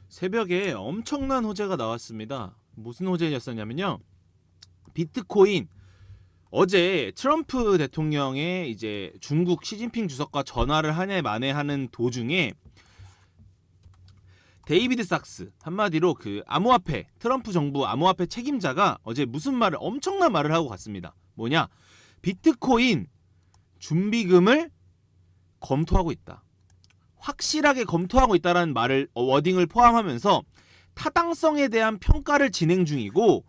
새벽에 엄청난 호재가 나왔습니다. 무슨 호재였었냐면요. 비트코인 어제 트럼프 대통령의 이제 중국 시진핑 주석과 전화를 하네 마네 하는 도중에 데이비드 sak스, 한마디로 그 암호화폐, 트럼프 정부 암호화폐 책임자가 어제 무슨 말을 엄청난 말을 하고 갔습니다. 뭐냐? 비트코인 준비금을 검토하고 있다. 확실하게 검토하고 있다라는 말을 워딩을 포함하면서 타당성에 대한 평가를 진행 중이고,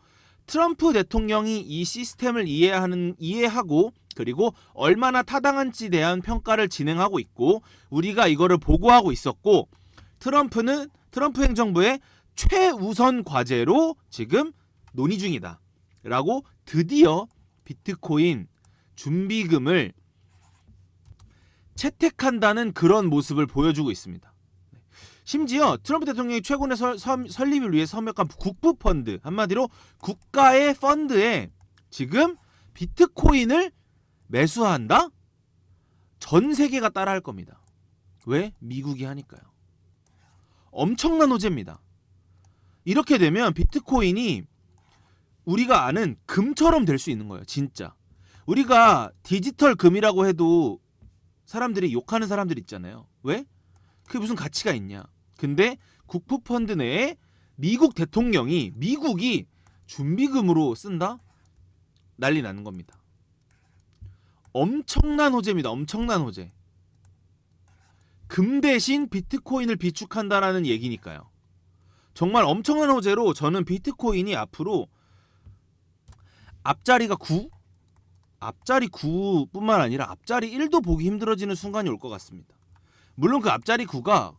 트럼프 대통령이 이 시스템을 이해하고 그리고 얼마나 타당한지에 대한 평가를 진행하고 있고, 우리가 이거를 보고하고 있었고, 트럼프 행정부의 최우선 과제로 지금 논의 중이다 라고 드디어 비트코인 준비금을 채택한다는 그런 모습을 보여주고 있습니다. 심지어 트럼프 대통령이 최근에 설립을 위해 선명한 국부펀드, 한마디로 국가의 펀드에 지금 비트코인을 매수한다? 전 세계가 따라할 겁니다. 왜? 미국이 하니까요. 엄청난 호재입니다. 이렇게 되면 비트코인이 우리가 아는 금처럼 될 수 있는 거예요. 진짜. 우리가 디지털 금이라고 해도 사람들이 욕하는 사람들 있잖아요. 왜? 그게 무슨 가치가 있냐. 근데 국부펀드 내에 미국이 준비금으로 쓴다? 난리 나는 겁니다. 엄청난 호재입니다. 엄청난 호재. 금 대신 비트코인을 비축한다라는 얘기니까요. 정말 엄청난 호재로 저는 비트코인이 앞으로 앞자리가 9? 앞자리 9뿐만 아니라 앞자리 1도 보기 힘들어지는 순간이 올 것 같습니다. 물론 그 앞자리 9가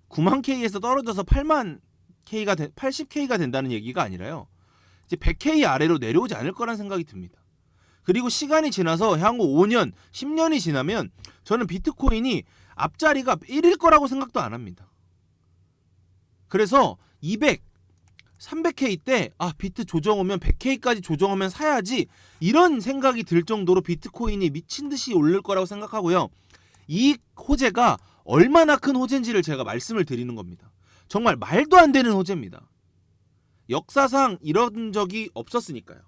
9만 K에서 떨어져서 8만 K가 80K가 된다는 얘기가 아니라요. 이제 100K 아래로 내려오지 않을 거란 생각이 듭니다. 그리고 시간이 지나서 향후 5년, 10년이 지나면 저는 비트코인이 앞자리가 1일 거라고 생각도 안 합니다. 그래서 200, 300K 때 비트 조정 오면 100K까지 조정 오면 사야지, 이런 생각이 들 정도로 비트코인이 미친듯이 오를 거라고 생각하고요. 이 호재가 얼마나 큰 호재인지를 제가 말씀을 드리는 겁니다. 정말 말도 안 되는 호재입니다. 역사상 이런 적이 없었으니까요.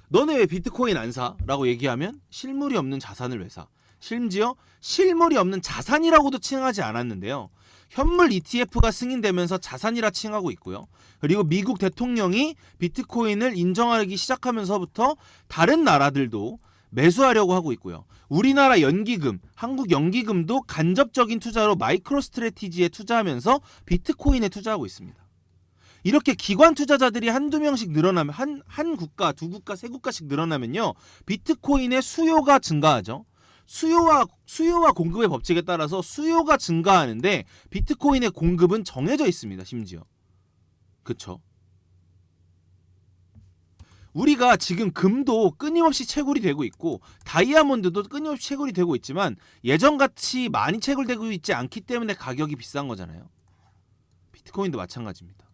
너네 왜 비트코인 안 사? 라고 얘기하면 실물이 없는 자산을 왜 사? 심지어 실물이 없는 자산이라고도 칭하지 않았는데요. 현물 ETF가 승인되면서 자산이라 칭하고 있고요. 그리고 미국 대통령이 비트코인을 인정하기 시작하면서부터 다른 나라들도 매수하려고 하고 있고요. 우리나라 연기금, 한국 연기금도 간접적인 투자로 마이크로 스트래티지에 투자하면서 비트코인에 투자하고 있습니다. 이렇게 기관 투자자들이 한두 명씩 늘어나면, 한 국가, 두 국가, 세 국가씩 늘어나면요, 비트코인의 수요가 증가하죠. 수요와 공급의 법칙에 따라서 수요가 증가하는데 비트코인의 공급은 정해져 있습니다. 심지어. 그쵸? 우리가 지금 금도 끊임없이 채굴이 되고 있고 다이아몬드도 끊임없이 채굴이 되고 있지만 예전같이 많이 채굴되고 있지 않기 때문에 가격이 비싼 거잖아요. 비트코인도 마찬가지입니다.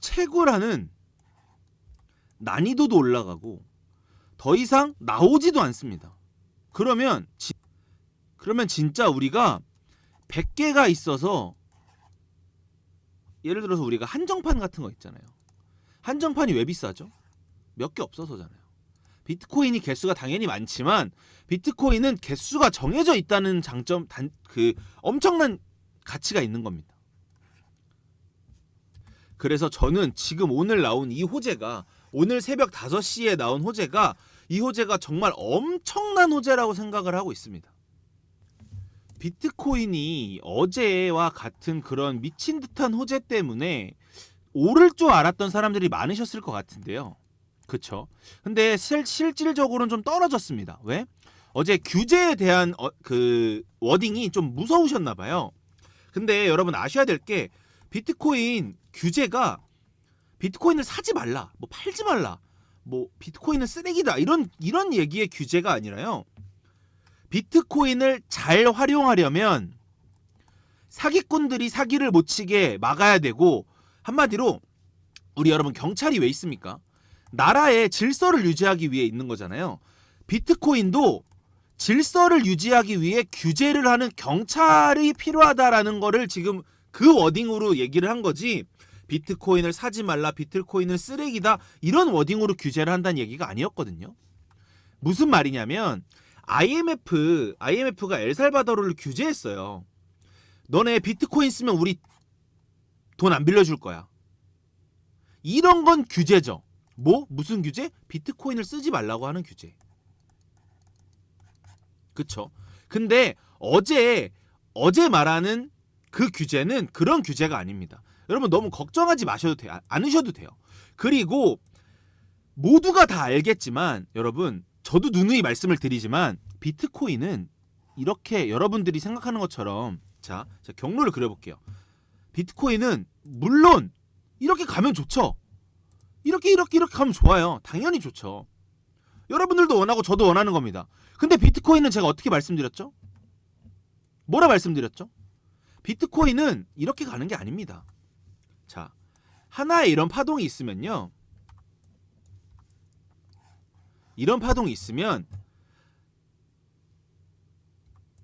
채굴하는 난이도도 올라가고 더 이상 나오지도 않습니다. 그러면 진짜 우리가 100개가 있어서, 예를 들어서 우리가 한정판 같은 거 있잖아요. 한정판이 왜 비싸죠? 몇 개 없어서잖아요. 비트코인이 개수가 당연히 많지만 비트코인은 개수가 정해져 있다는 장점, 엄청난 가치가 있는 겁니다. 그래서 저는 지금 오늘 나온 이 호재가, 오늘 새벽 5시에 나온 호재가, 이 호재가 정말 엄청난 호재라고 생각을 하고 있습니다. 비트코인이 어제와 같은 그런 미친 듯한 호재 때문에 오를 줄 알았던 사람들이 많으셨을 것 같은데요. 그쵸? 근데 실질적으로는 좀 떨어졌습니다. 왜? 어제 규제에 대한 그 워딩이 좀 무서우셨나 봐요. 근데 여러분 아셔야 될 게, 비트코인 규제가 비트코인을 사지 말라, 뭐 팔지 말라, 뭐 비트코인은 쓰레기다, 이런 얘기의 규제가 아니라요. 비트코인을 잘 활용하려면 사기꾼들이 사기를 못 치게 막아야 되고, 한마디로 우리 여러분 경찰이 왜 있습니까? 나라의 질서를 유지하기 위해 있는 거잖아요. 비트코인도 질서를 유지하기 위해 규제를 하는 경찰이 필요하다라는 거를 지금 그 워딩으로 얘기를 한 거지, 비트코인을 사지 말라, 비트코인은 쓰레기다, 이런 워딩으로 규제를 한다는 얘기가 아니었거든요. 무슨 말이냐면 IMF가 엘살바도르를 규제했어요. 너네 비트코인 쓰면 우리 돈 안 빌려줄 거야. 이런 건 규제죠. 무슨 규제? 비트코인을 쓰지 말라고 하는 규제. 그쵸? 근데 어제 말하는 그 규제는 그런 규제가 아닙니다. 여러분 너무 걱정하지 마셔도 돼요. 않으셔도 돼요. 그리고 모두가 다 알겠지만, 여러분 저도 누누이 말씀을 드리지만, 비트코인은 이렇게 여러분들이 생각하는 것처럼, 자 경로를 그려볼게요. 비트코인은 물론 이렇게 가면 좋죠. 이렇게 가면 좋아요. 당연히 좋죠. 여러분들도 원하고 저도 원하는 겁니다. 근데 비트코인은 제가 어떻게 말씀드렸죠? 뭐라 말씀드렸죠? 비트코인은 이렇게 가는 게 아닙니다. 자, 하나의 이런 파동이 있으면요, 이런 파동이 있으면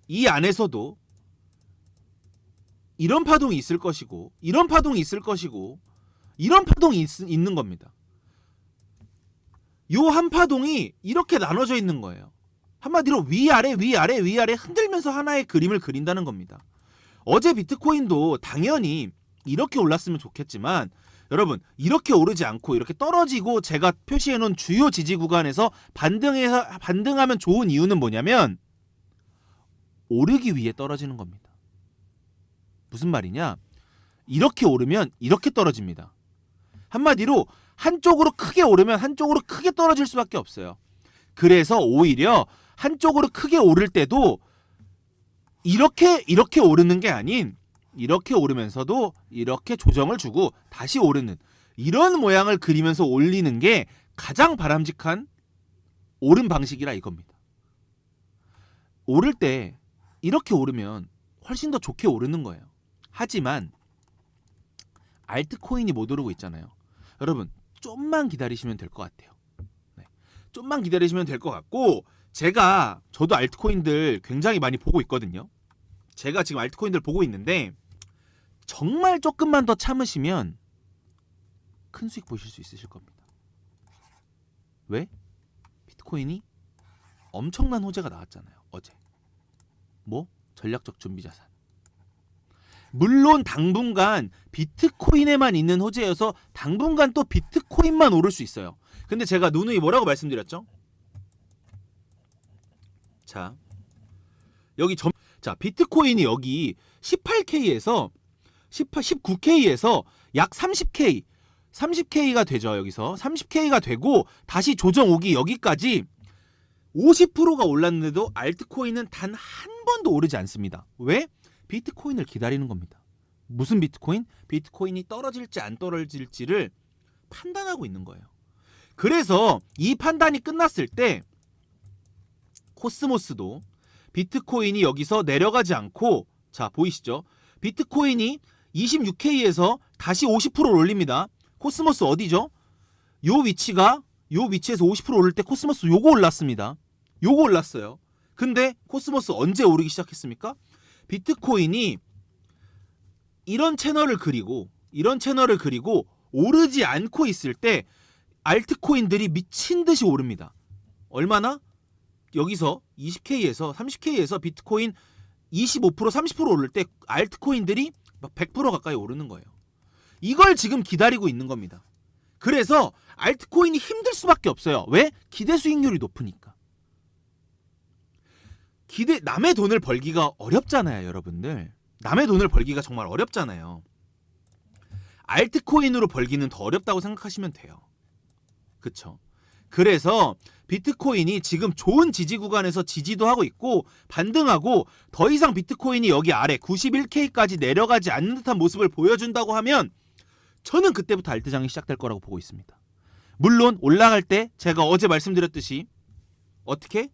이 안에서도 이런 파동이 있을 것이고, 이런 파동이 있을 것이고, 이런 파동이 있는 겁니다. 요 한 파동이 이렇게 나눠져 있는 거예요. 한마디로 위아래 흔들면서 하나의 그림을 그린다는 겁니다. 어제 비트코인도 당연히 이렇게 올랐으면 좋겠지만, 여러분 이렇게 오르지 않고 이렇게 떨어지고 제가 표시해놓은 주요 지지 구간에서 반등하면 좋은 이유는 뭐냐면, 오르기 위해 떨어지는 겁니다. 무슨 말이냐? 이렇게 오르면 이렇게 떨어집니다. 한마디로 한쪽으로 크게 오르면 한쪽으로 크게 떨어질 수밖에 없어요. 그래서 오히려 한쪽으로 크게 오를 때도 이렇게 오르는 게 아닌, 이렇게 오르면서도 이렇게 조정을 주고 다시 오르는, 이런 모양을 그리면서 올리는 게 가장 바람직한 오른 방식이라 이겁니다. 오를 때 이렇게 오르면 훨씬 더 좋게 오르는 거예요. 하지만 알트코인이 못 오르고 있잖아요. 여러분 좀만 기다리시면 될 것 같아요. 네. 좀만 기다리시면 될 것 같고, 저도 알트코인들 굉장히 많이 보고 있거든요. 제가 지금 알트코인들 보고 있는데, 정말 조금만 더 참으시면 큰 수익 보실 수 있으실 겁니다. 왜? 비트코인이 엄청난 호재가 나왔잖아요. 어제. 전략적 준비자산. 물론 당분간 비트코인에만 있는 호재여서 당분간 또 비트코인만 오를 수 있어요. 근데 제가 누누이 뭐라고 말씀드렸죠? 자, 여기 비트코인이 여기 18K에서 19K에서 약 30K가 되죠. 여기서 30K가 되고 다시 조정 오기 여기까지 50%가 올랐는데도 알트코인은 단 한 번도 오르지 않습니다. 왜? 비트코인을 기다리는 겁니다. 무슨 비트코인? 비트코인이 떨어질지 안 떨어질지를 판단하고 있는 거예요. 그래서 이 판단이 끝났을 때 코스모스도 비트코인이 여기서 내려가지 않고, 자 보이시죠? 비트코인이 26K에서 다시 50%를 올립니다. 코스모스 어디죠? 요 위치에서 50% 오를 때 코스모스 요거 올랐습니다. 요거 올랐어요. 근데 코스모스 언제 오르기 시작했습니까? 비트코인이 이런 채널을 그리고 오르지 않고 있을 때 알트코인들이 미친 듯이 오릅니다. 얼마나? 여기서 20K에서 30K에서 비트코인 25% 30% 오를 때 알트코인들이 막 100% 가까이 오르는 거예요. 이걸 지금 기다리고 있는 겁니다. 그래서 알트코인이 힘들 수밖에 없어요. 왜? 기대 수익률이 높으니까. 남의 돈을 벌기가 어렵잖아요, 여러분들. 남의 돈을 벌기가 정말 어렵잖아요. 알트코인으로 벌기는 더 어렵다고 생각하시면 돼요. 그쵸? 그래서 비트코인이 지금 좋은 지지 구간에서 지지도 하고 있고 반등하고, 더 이상 비트코인이 여기 아래 91K까지 내려가지 않는 듯한 모습을 보여준다고 하면 저는 그때부터 알트장이 시작될 거라고 보고 있습니다. 물론 올라갈 때 제가 어제 말씀드렸듯이 어떻게?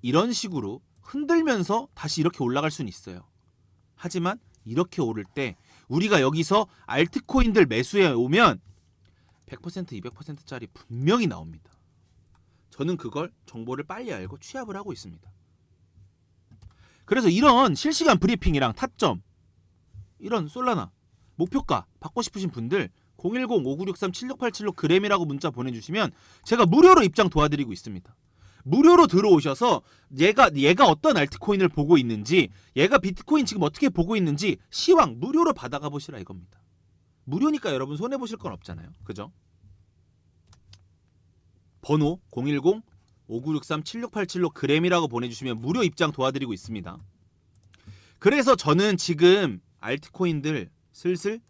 이런 식으로 흔들면서 다시 이렇게 올라갈 수는 있어요. 하지만 이렇게 오를 때 우리가 여기서 알트코인들 매수해 오면 100% 200%짜리 분명히 나옵니다. 저는 그걸 정보를 빨리 알고 취합을 하고 있습니다. 그래서 이런 실시간 브리핑이랑 타점, 이런 솔라나 목표가 받고 싶으신 분들 010-5963-7687로 그램이라고 문자 보내주시면 제가 무료로 입장 도와드리고 있습니다. 무료로 들어오셔서 얘가 어떤 알트코인을 보고 있는지, 얘가 비트코인 지금 어떻게 보고 있는지 시황 무료로 받아가 보시라 이겁니다. 무료니까 여러분 손해보실 건 없잖아요. 그죠? 번호 010-5963-7687로 그램이라고 보내주시면 무료 입장 도와드리고 있습니다. 그래서 저는 지금 알트코인들 슬슬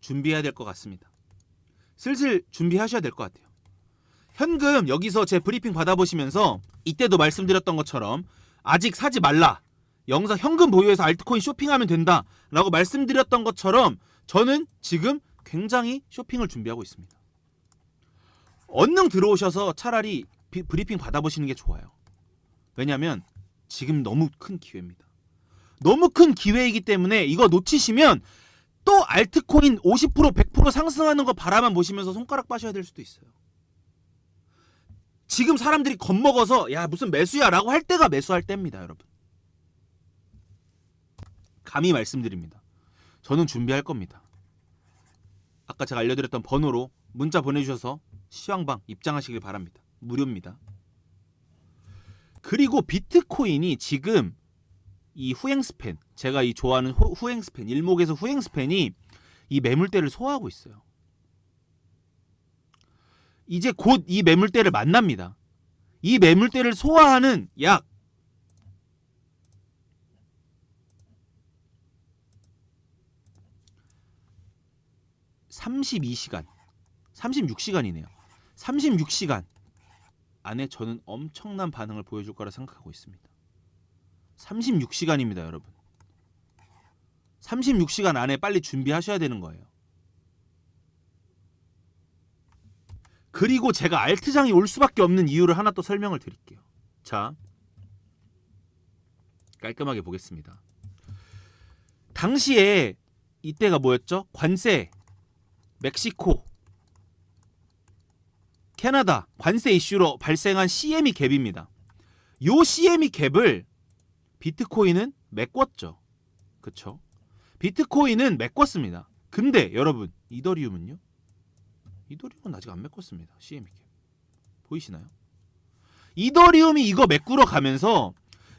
준비해야 될 것 같습니다. 슬슬 준비하셔야 될 것 같아요. 현금 여기서 제 브리핑 받아보시면서 이때도 말씀드렸던 것처럼 아직 사지 말라, 영상 현금 보유해서 알트코인 쇼핑하면 된다 라고 말씀드렸던 것처럼 저는 지금 굉장히 쇼핑을 준비하고 있습니다. 얼른 들어오셔서 차라리 브리핑 받아보시는 게 좋아요. 왜냐면 지금 너무 큰 기회입니다. 너무 큰 기회이기 때문에 이거 놓치시면 또 알트코인 50% 100% 상승하는 거 바라만 보시면서 손가락 빠셔야 될 수도 있어요. 지금 사람들이 겁먹어서 야 무슨 매수야 라고 할 때가 매수할 때입니다. 여러분 감히 말씀드립니다. 저는 준비할 겁니다. 아까 제가 알려드렸던 번호로 문자 보내주셔서 시황방 입장하시길 바랍니다. 무료입니다. 그리고 비트코인이 지금 이 후행스팬, 제가 이 좋아하는 후행스팬, 일목에서 후행스팬이 이 매물대를 소화하고 있어요. 이제 곧 이 매물대를 만납니다. 이 매물대를 소화하는 약 32시간, 36시간이네요. 36시간 안에 저는 엄청난 반응을 보여줄 거라 생각하고 있습니다. 36시간입니다, 여러분. 36시간 안에 빨리 준비하셔야 되는 거예요. 그리고 제가 알트장이 올 수밖에 없는 이유를 하나 또 설명을 드릴게요. 자, 깔끔하게 보겠습니다. 당시에 이때가 뭐였죠? 관세, 멕시코, 캐나다 관세 이슈로 발생한 CME 갭입니다. 요 CME 갭을 비트코인은 메꿨죠. 그쵸? 비트코인은 메꿨습니다. 근데 여러분 이더리움은요? 이더리움은 아직 안 메꿨습니다. CME 갭 보이시나요? 이더리움이 이거 메꾸러 가면서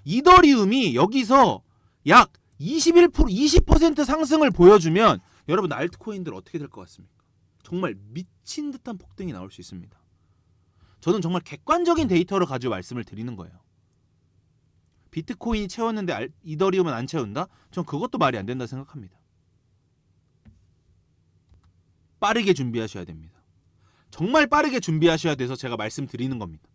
이더리움이 여기서 약 21% 20% 상승을 보여주면 여러분 알트코인들 어떻게 될 것 같습니까? 정말 미친 듯한 폭등이 나올 수 있습니다. 저는 정말 객관적인 데이터를 가지고 말씀을 드리는 거예요. 비트코인이 채웠는데 이더리움은 안 채운다? 전 그것도 말이 안 된다 생각합니다. 빠르게 준비하셔야 됩니다. 정말 빠르게 준비하셔야 돼서 제가 말씀드리는 겁니다.